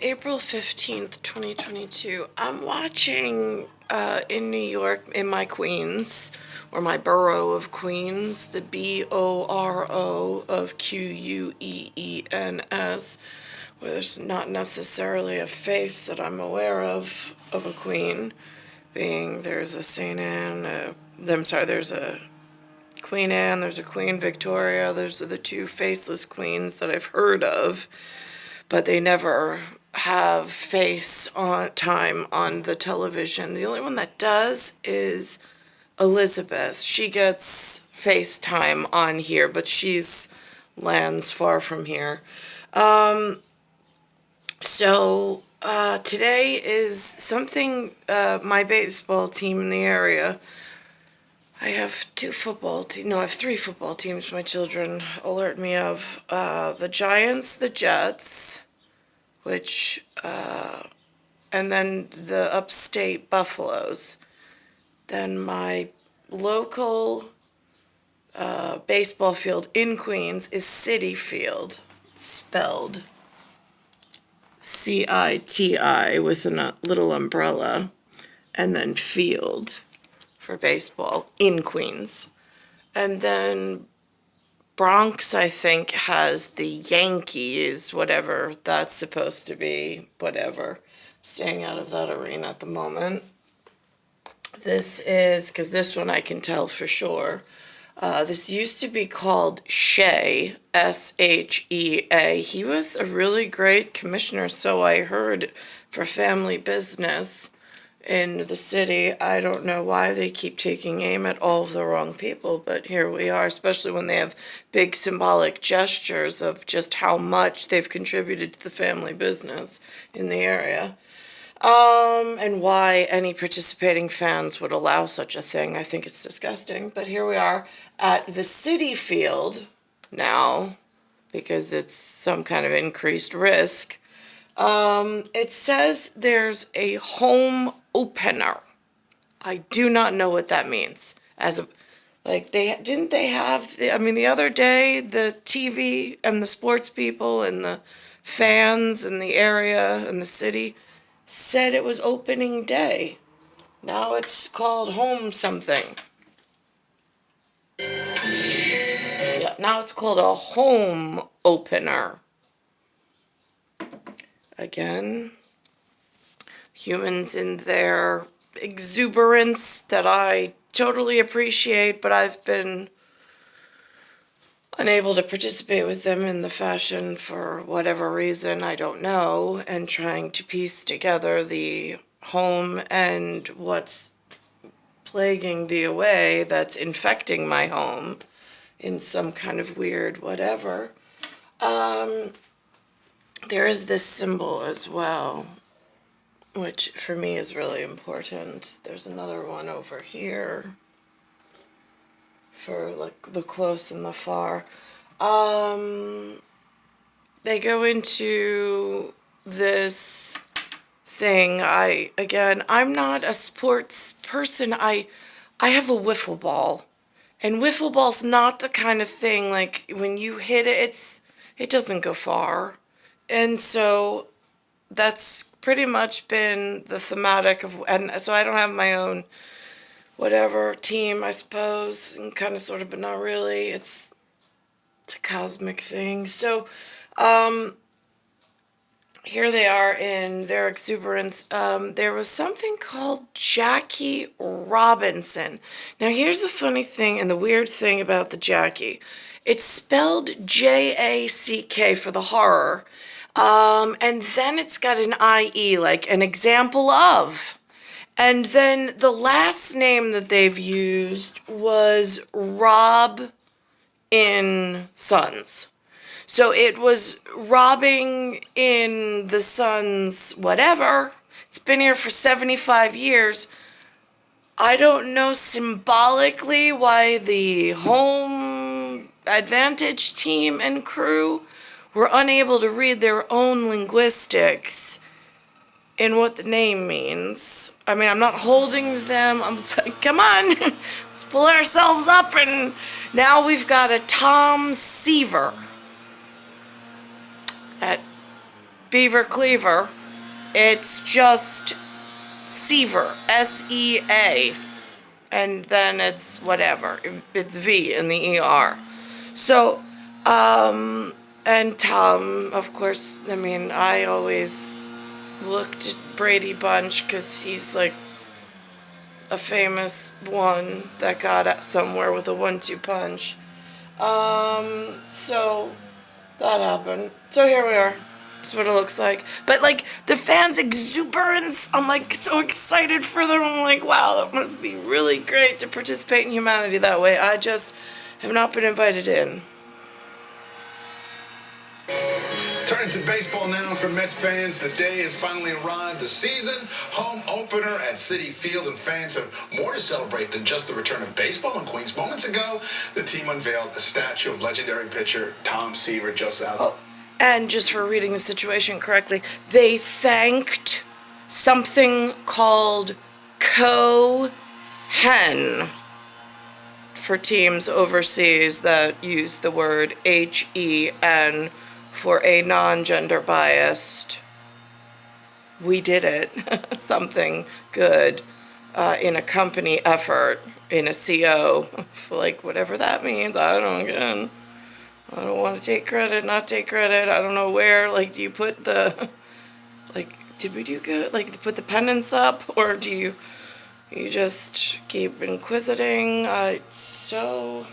April 15th, 2022. I'm watching in New York, in my Queens, or my borough of Queens, the BORO of QUEENS, where there's not necessarily a face that I'm aware of a queen, being there's a St. Anne, there's a Queen Anne, there's a Queen Victoria, those are the two faceless queens that I've heard of, but they never have face on time on the television. The only one that does is Elizabeth. She gets face time on here, but she's lands far from here. Today is something, my baseball team in the area, I have I have three football teams my children alert me of. The Giants, the Jets, and then the upstate Buffaloes. Then my local baseball field in Queens is Citi Field, spelled CITI with a little umbrella, and then field for baseball in Queens. And then Bronx, I think, has the Yankees, whatever that's supposed to be, whatever. Staying out of that arena at the moment. This is, because this one I can tell for sure. This used to be called Shea, SHEA. He was a really great commissioner, so I heard, for family business in the city. I don't know why they keep taking aim at all of the wrong people, but here we are, especially when they have big symbolic gestures of just how much they've contributed to the family business in the area. And why any participating fans would allow such a thing. I think it's disgusting. But here we are at the Citi Field now, because it's some kind of increased risk. It says there's a home opener. I do not know what that means. The other day, the TV and the sports people and the fans in the area and the city said it was opening day. Now it's called home something. Yeah, now it's called a home opener. Again, humans in their exuberance that I totally appreciate, but I've been unable to participate with them in the fashion for whatever reason, I don't know, and trying to piece together the home and what's plaguing the away that's infecting my home in some kind of weird whatever. There is this symbol as well, which for me is really important. There's another one over here for like the close and the far. They go into this thing. I'm not a sports person. I have a wiffle ball, and wiffle ball's not the kind of thing like when you hit it, it doesn't go far. And so that's pretty much been the thematic of, and so I don't have my own whatever team, I suppose, and kind of sort of, but not really. It's a cosmic thing. So here they are in their exuberance. There was something called Jackie Robinson. Now here's the funny thing and the weird thing about the Jackie. It's spelled J-A-C-K for the horror. And then it's got an I-E, like an example of. And then the last name that they've used was R.O.B in S.ON.S. So it was robbing in the S.ON.S. whatever. It's been here for 75 years. I don't know symbolically why the home advantage team and crew were unable to read their own linguistics in what the name means. I mean, I'm not holding them. I'm saying, come on, let's pull ourselves up. And now we've got a Tom Seaver at Beaver Cleaver. It's just Seaver, S-E-A. And then it's whatever. It's V in the ER. So, and Tom, of course, I mean, I always looked at Brady Bunch because he's like a famous one that got somewhere with a 1-2 punch. So that happened. So here we are. That's what it looks like. But like the fans' exuberance, I'm like so excited for them. I'm like, wow, that must be really great to participate in humanity that way. I just have not been invited in. Turning to baseball now for Mets fans. The day has finally arrived. The season home opener at Citi Field, and fans have more to celebrate than just the return of baseball in Queens. Moments ago, the team unveiled a statue of legendary pitcher Tom Seaver just outside. Oh, and just for reading the situation correctly, they thanked something called Cohen for teams overseas that use the word HEN for a non-gender biased. We did it. Something good in a company effort, in a CO, like whatever that means. I don't want to take credit, not take credit. I don't know where. Like, do you put the, like, did we do good? Like, put the pennants up, or do you just keep inquisiting? So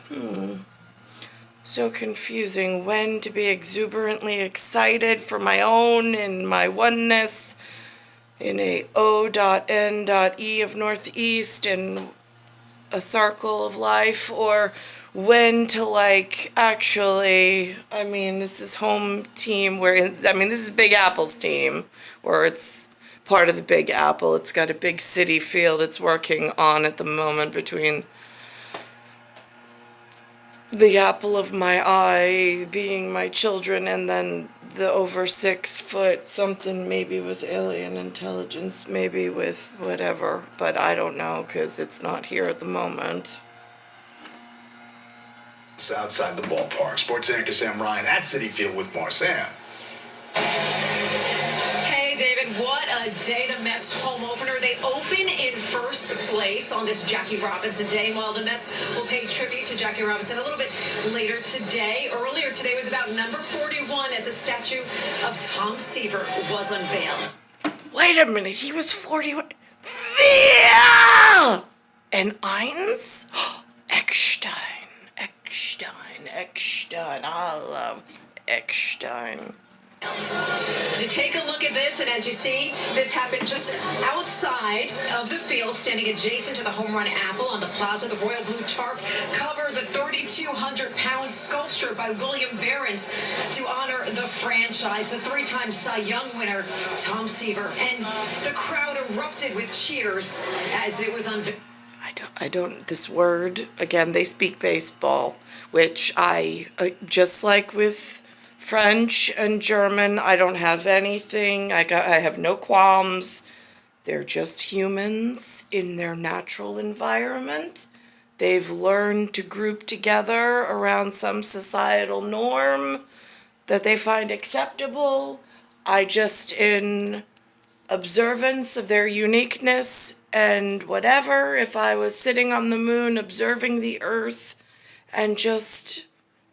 confusing when to be exuberantly excited for my own and my oneness in a O.N.E of Northeast and a circle of life, or when to like actually, I mean, this is home team this is Big Apple's team, or it's part of the Big Apple. It's got a big city field it's working on at the moment between the apple of my eye being my children, and then the over 6 foot something, maybe with alien intelligence, maybe with whatever, but I don't know because it's not here at the moment. Outside the ballpark, sports anchor Sam Ryan at Citi Field with more. Sam. Hey, David, what a day. The Mets home opener. They open in first place on this Jackie Robinson Day. And while the Mets will pay tribute to Jackie Robinson a little bit later today, earlier today was about number 41 as a statue of Tom Seaver was unveiled. Wait a minute, he was 41. Yeah! And Eins? Eckstein. I love Eckstein. To take a look at this, and as you see, this happened just outside of the field, standing adjacent to the home run apple on the plaza. The royal blue tarp covered the 3,200-pound sculpture by William Behrens to honor the franchise, the 3-time Cy Young winner, Tom Seaver. And the crowd erupted with cheers as it was unveiled. This word, again, they speak baseball, which I, just like with French and German, I don't have anything. I have no qualms. They're just humans in their natural environment. They've learned to group together around some societal norm that they find acceptable. I just, in observance of their uniqueness and whatever, if I was sitting on the moon observing the earth and just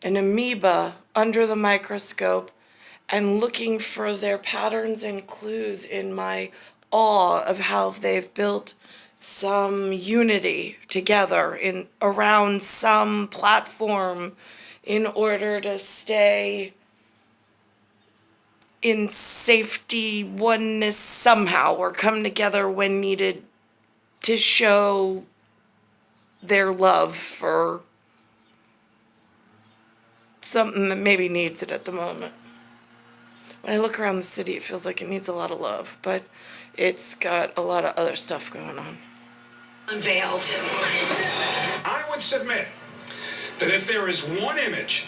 an amoeba under the microscope and looking for their patterns and clues in my awe of how they've built some unity together around some platform in order to stay in safety, oneness somehow, or come together when needed to show their love for something that maybe needs it at the moment. When I look around the city, it feels like it needs a lot of love, but it's got a lot of other stuff going on. Unveiled. I would submit that if there is one image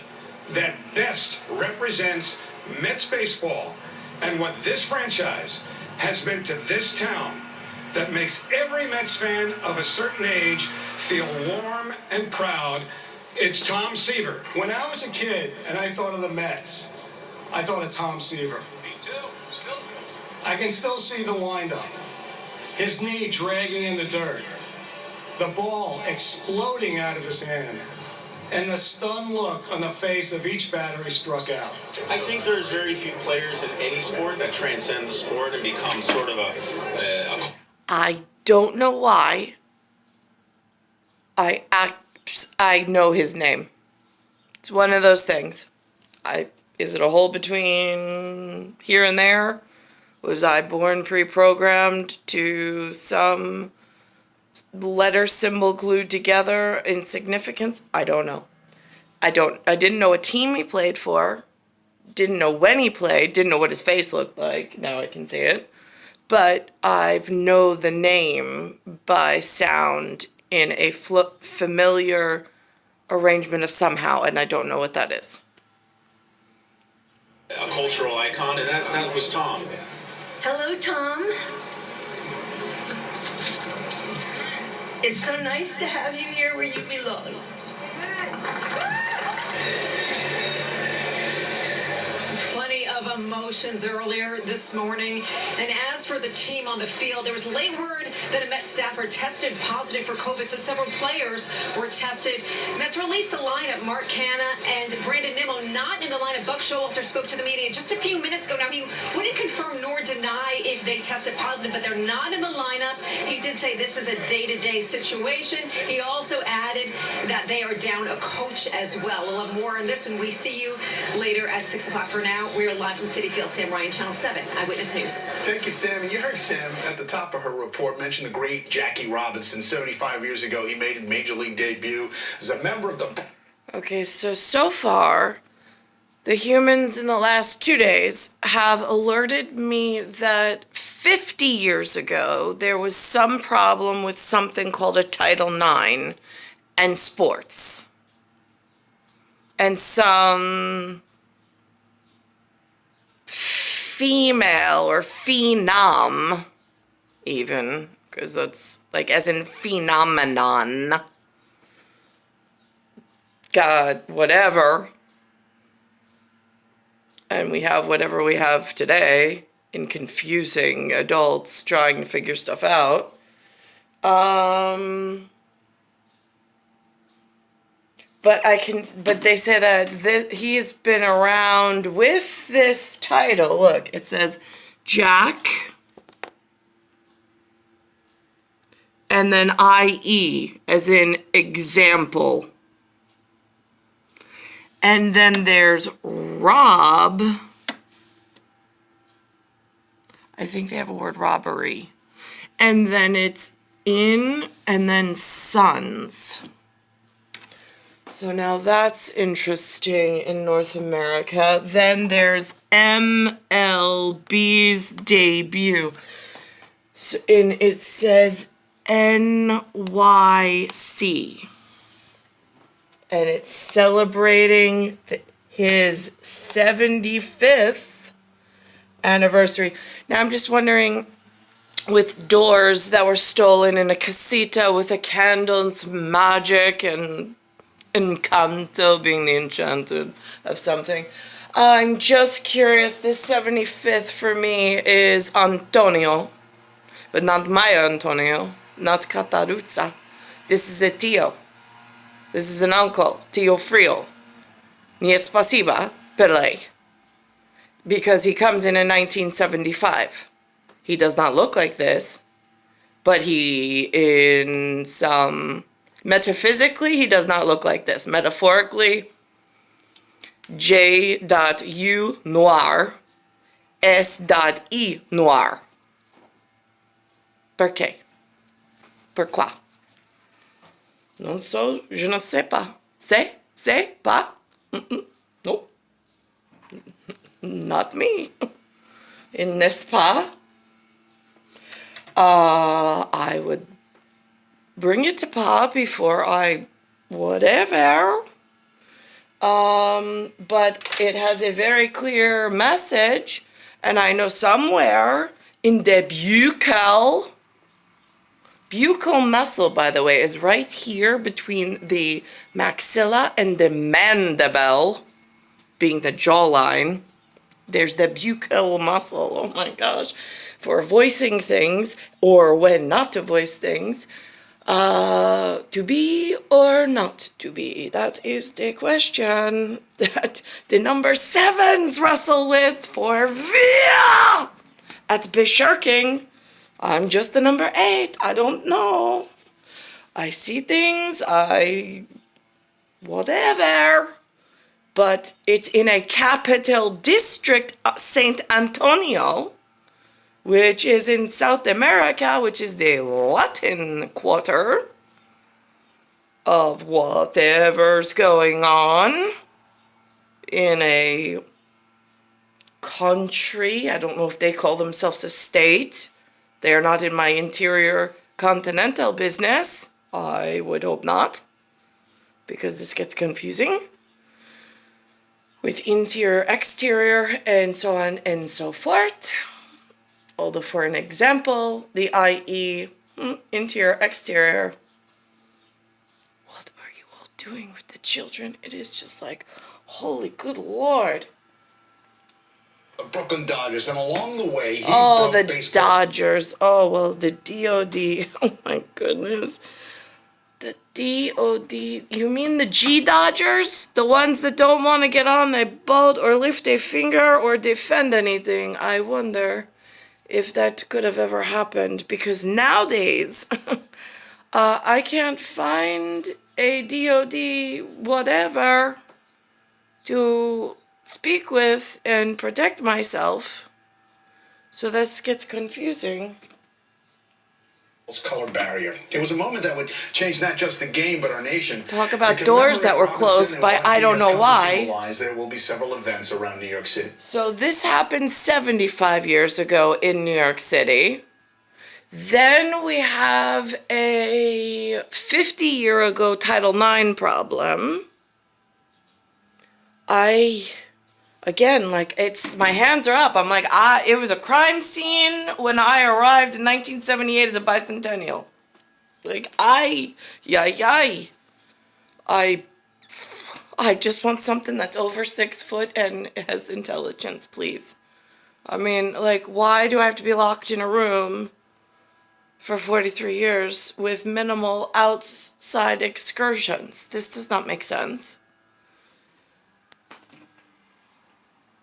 that best represents Mets baseball and what this franchise has been to this town, that makes every Mets fan of a certain age feel warm and proud, it's Tom Seaver. When I was a kid and I thought of the Mets, I thought of Tom Seaver. Me too. I can still see the windup. His knee dragging in the dirt. The ball exploding out of his hand. And the stunned look on the face of each batter he struck out. I think there's very few players in any sport that transcend the sport and become sort of a I don't know why. I know his name. It's one of those things. Is it a hole between here and there? Was I born pre-programmed to some letter symbol glued together in significance? I don't know. I didn't know what team he played for. Didn't know when he played. Didn't know what his face looked like. Now I can see it. But I know the name by sound in a familiar arrangement of somehow, and I don't know what that is. a cultural icon, and that was Tom. Hello, Tom. It's so nice to have you here where you belong. Plenty of emotions earlier this morning. And as for the team on the field, there was late word that a Mets staffer tested positive for COVID, so several players were tested. Mets released the lineup. Mark Canha and Brandon Nimmo not in the lineup. Buck Showalter spoke to the media just a few minutes ago. Now, he wouldn't confirm nor deny if they tested positive, but they're not in the lineup. He did say this is a day-to-day situation. He also added that they are down a coach as well. We'll have more on this, and we see you later at 6 o'clock. For now, we are live from Citi Field. Sam Ryan, Channel 7, Eyewitness News. Thank you, Sam. You heard Sam at the top of her report mention the great Jackie Robinson. 75 years ago, he made a major league debut as a member of the... Okay, so far, the humans in the last 2 days have alerted me that 50 years ago, there was some problem with something called a Title IX and sports. And some female or phenom, even, because that's like as in phenomenon, God, whatever, and we have whatever we have today in confusing adults trying to figure stuff out. But they say that he has been around with this title. Look, it says Jack, and then IE, as in example. And then there's Rob. I think they have a word robbery. And then it's in, and then sons. So now that's interesting in North America. Then there's MLB's debut. So it says NYC. And it's celebrating his 75th anniversary. Now I'm just wondering, with doors that were stolen in a casita with a candle and some magic and ENCANTO being the enchanted of something. I'm just curious, this 75th for me is Antonio, but not my Antonio, not Cattaruzza. This is a tío. This is an uncle, tío frío. Niet spasiba, PARLAY. Because he comes in 1975. He does not look like this, but he, in some... metaphysically, he does not look like this. Metaphorically, J.U noir, S.E noir. Perquê? Pourquoi? Non so, je ne sais pas. C'est pas? No. Not me. N'est-ce pas? I would bring it to Pa before I whatever. But it has a very clear message, and I know somewhere in the buccal muscle, by the way, is right here between the maxilla and the mandible, being the jawline, There's the buccal muscle, oh my gosh, for voicing things or when not to voice things. To be or not to be? That is the question that the number sevens wrestle with for Via at Bishirking. I'm just the number 8. I don't know. I see things. Whatever. But it's in a capital district, St. Antonio, which is in South America, which is the Latin quarter of whatever's going on in a country. I don't know if they call themselves a state. They are not in my interior continental business. I would hope not, because this gets confusing with interior, exterior, and so on and so forth. Although for an example, the IE, interior, exterior. What are you all doing with the children? It is just like, holy good Lord. Brooklyn Dodgers, and along the way, he Oh, broke the baseball's Dodgers. Oh, well, the DOD. Oh, my goodness. The DOD. You mean the G Dodgers? The ones that don't want to get on a boat or lift a finger or defend anything. I wonder if that could have ever happened, because nowadays I can't find a DOD whatever to speak with and protect myself. So this gets confusing. color barrier. It was a moment that would change not just the game, but our nation. Talk about doors that were closed by I don't know why. There will be several events around New York City. So this happened 75 years ago in New York City. Then we have a 50-year ago Title IX problem. Again, like, it's, my hands are up. I'm like, it was a crime scene when I arrived in 1978 as a bicentennial. Like, I just want something that's over 6 foot and has intelligence, please. I mean, like, why do I have to be locked in a room for 43 years with minimal outside excursions? This does not make sense.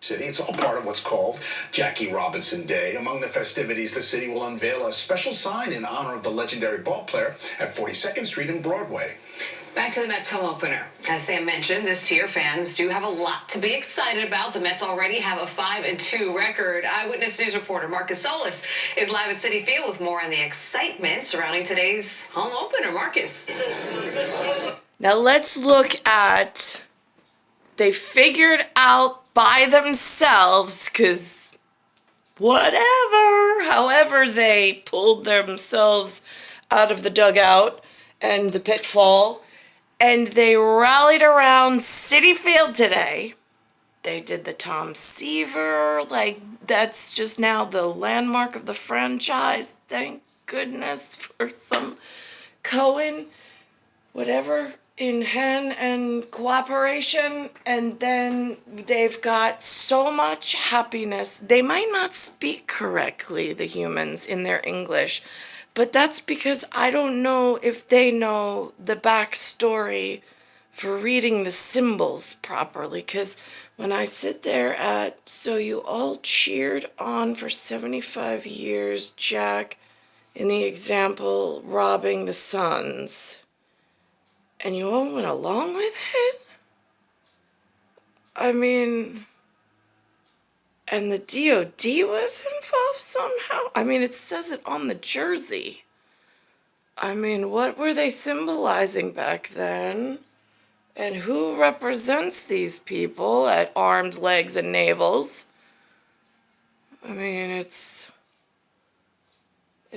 City. It's all part of what's called Jackie Robinson Day. Among the festivities, the city will unveil a special sign in honor of the legendary ball player at 42nd Street and Broadway. Back to the Mets home opener. As Sam mentioned, this year fans do have a lot to be excited about. The Mets already have a 5-2 record. Eyewitness News reporter Marcus Solis is live at Citi Field with more on the excitement surrounding today's home opener. Marcus. Now let's look at, they figured out by themselves, because whatever, however they pulled themselves out of the dugout and the pitfall, and they rallied around Citi Field today. They did the Tom Seaver, like, that's just now the landmark of the franchise. Thank goodness for some Cohen, whatever, in hand and cooperation. And then they've got so much happiness. They might not speak correctly, the humans, in their English, but that's because I don't know if they know the backstory for reading the symbols properly. Because when I sit there at, so you all cheered on for 75 years, Jack, in the example, robbing the sons, and you all went along with it? I mean, and the DOD was involved somehow? I mean, it says it on the jersey. I mean, what were they symbolizing back then? And who represents these people at arms, legs, and navels? I mean, it's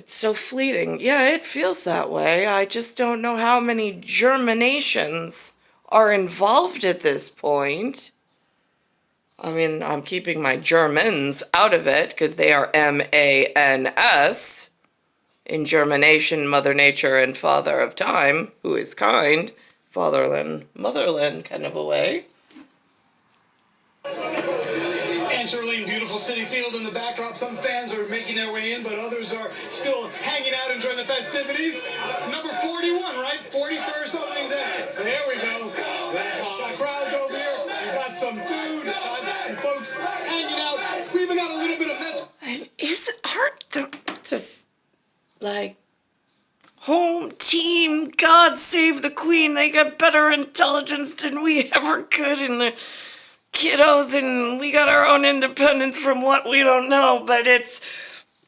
so fleeting. Yeah, it feels that way. I just don't know how many germinations are involved at this point. I mean, I'm keeping my Germans out of it because they are MANS. In germination, Mother Nature and Father of Time, who is kind. Fatherland, motherland kind of a way. Nice early and beautiful Citi Field in the backdrop. Some fans are making their way in, but others are still hanging out, enjoying the festivities. Number 41, right? 41st opening day. So here we go. Got crowds over here. We've got some food. Got some folks hanging out. We even got a little bit of Mets. And is art just like home team? God save the Queen. They got better intelligence than we ever could in the kiddos, and we got our own independence from what we don't know. But it's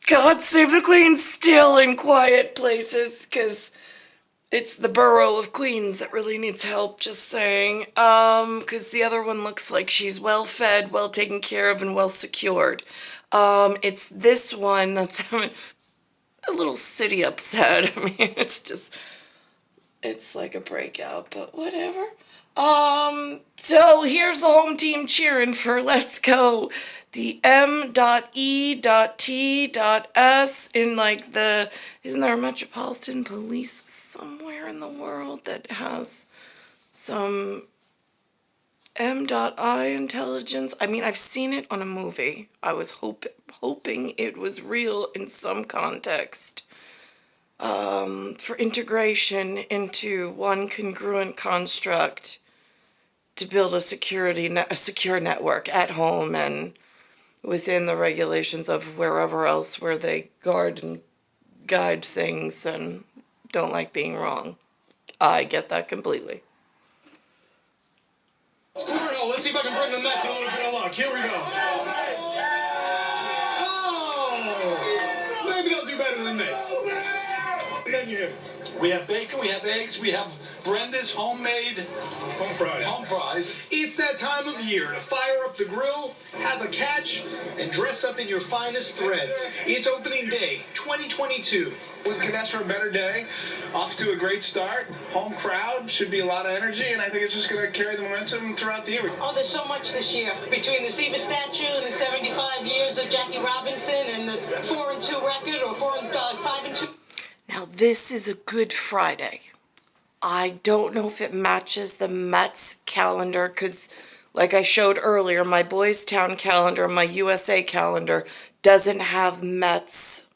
God save the Queen still in quiet places, because it's the borough of Queens that really needs help, just saying. Because the other one looks like she's well fed, well taken care of, and well secured. It's this one that's having a little city upset. I mean, it's like a breakout, but whatever. So here's the home team cheering for Let's Go. The M.E.T.S in like isn't there a metropolitan police somewhere in the world that has some M.I intelligence? I mean, I've seen it on a movie. I was hoping it was real in some context. For integration into one congruent construct to build a secure network at home and within the regulations of wherever else where they guard and guide things and don't like being wrong. I get that completely. It's cool. Let's see if I can bring the Mets a little bit of luck. Here we go. Oh, maybe they'll do better than me. We have bacon, we have eggs, we have Brenda's homemade home fries. It's that time of year to fire up the grill, have a catch, and dress up in your finest threads. It's opening day 2022. We can ask for a better day. Off to a great start. Home crowd should be a lot of energy, and I think it's just going to carry the momentum throughout the year. Oh, there's so much this year. Between the Seaver statue and the 75 years of Jackie Robinson and the 4-2 record, or 5-2. Now, this is a Good Friday. I don't know if it matches the Mets calendar, because like I showed earlier, my Boys Town calendar, my USA calendar, doesn't have Mets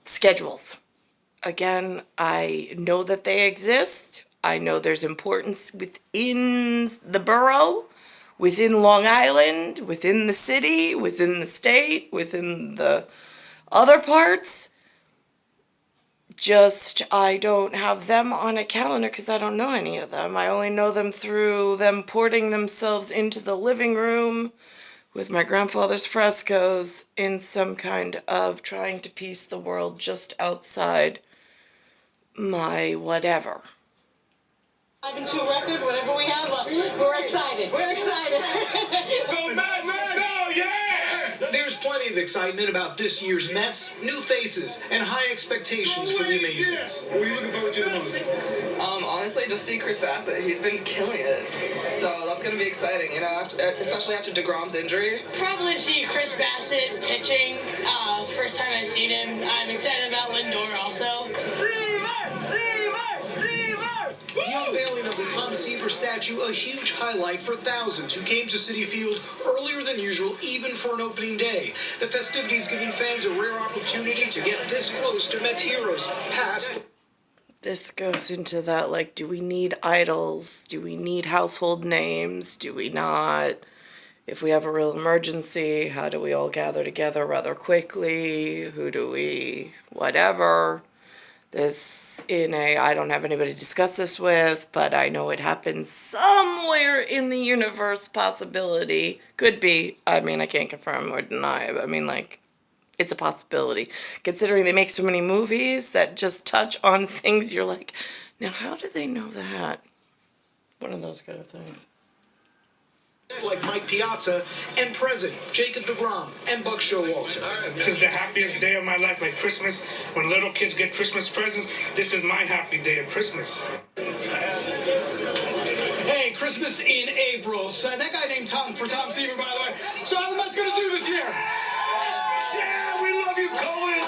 schedules. Again, I know that they exist. I know there's importance within the borough, within Long Island, within the city, within the state, within the other parts. Just I don't have them on a calendar because I don't know any of them. I only know them through them porting themselves into the living room with my grandfather's frescoes in some kind of trying to piece the world just outside my whatever. 5-2 record, whatever we have, we're excited. We're excited. Go Mets! Go, yeah! There's plenty of excitement about this year's Mets, new faces, and high expectations for the Amazings. What are you looking forward to the most? Honestly, just see Chris Bassett. He's been killing it. So that's going to be exciting, you know, especially after DeGrom's injury. Probably see Chris Bassett pitching. First time I've seen him. I'm excited about Lindor also. The unveiling of the Tom Seaver statue, a huge highlight for thousands who came to Citi Field earlier than usual, even for an opening day. The festivities giving fans a rare opportunity to get this close to Mets heroes, past. This goes into that, like, do we need idols? Do we need household names? Do we not? If we have a real emergency, how do we all gather together rather quickly? Who do we, whatever. This I don't have anybody to discuss this with, but I know it happens somewhere in the universe, possibility. Could be. I mean, I can't confirm or deny. I mean, like, it's a possibility. Considering they make so many movies that just touch on things, you're like, now how do they know that? One of those kind of things. Like Mike Piazza and President Jacob DeGrom and Buck Showalter. This is the happiest day of my life, like Christmas. When little kids get Christmas presents, this is my happy day of Christmas. Hey, Christmas in April. So that guy named Tom Seaver, by the way. So how the Mets gonna do this year? Yeah, we love you, Colin.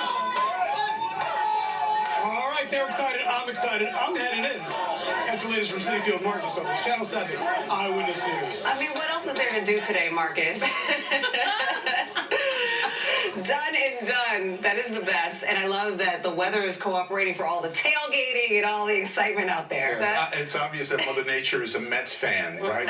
All right, they're excited. I'm excited. I'm heading in. That's the latest from Citi Field. Marcus Owens, Channel 7, Eyewitness News. I mean, what else is there to do today, Marcus? Done is done. That is the best. And I love that the weather is cooperating for all the tailgating and all the excitement out there. It's obvious that Mother Nature is a Mets fan, right?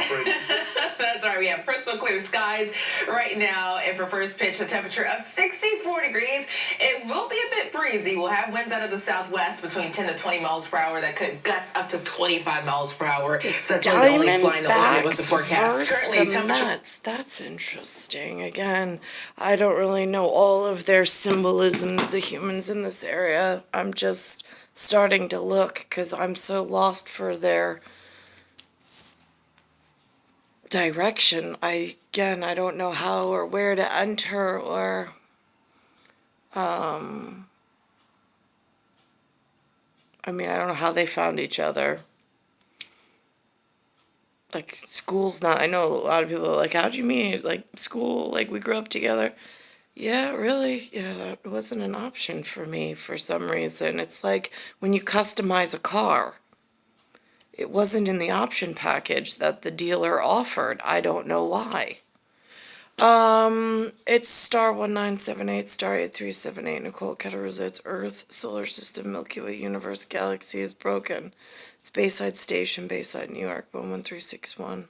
That's right. We have crystal clear skies right now. And for first pitch, a temperature of 64 degrees. It will be a bit breezy. We'll have winds out of the southwest between 10 to 20 miles per hour that could gust up to 25 miles per hour. So that's really the only fly in the hole with the forecast. Currently, the temperature. Mets. That's interesting. Again, I don't really know all of their symbolism, the humans in this area. I'm just starting to look because I'm so lost for their direction. I don't know how or where to enter or I mean, I don't know how they found each other. Like, school's not, I know a lot of people are like, how'd you meet? Like, school, like, we grew up together. Yeah, really? Yeah, that wasn't an option for me for some reason. It's like when you customize a car. It wasn't in the option package that the dealer offered. I don't know why. It's star 1978, star 8378, Nicole, Cattaruzza. It's Earth, solar system, Milky Way, universe, galaxy is broken. It's Bayside Station, Bayside, New York, 11361.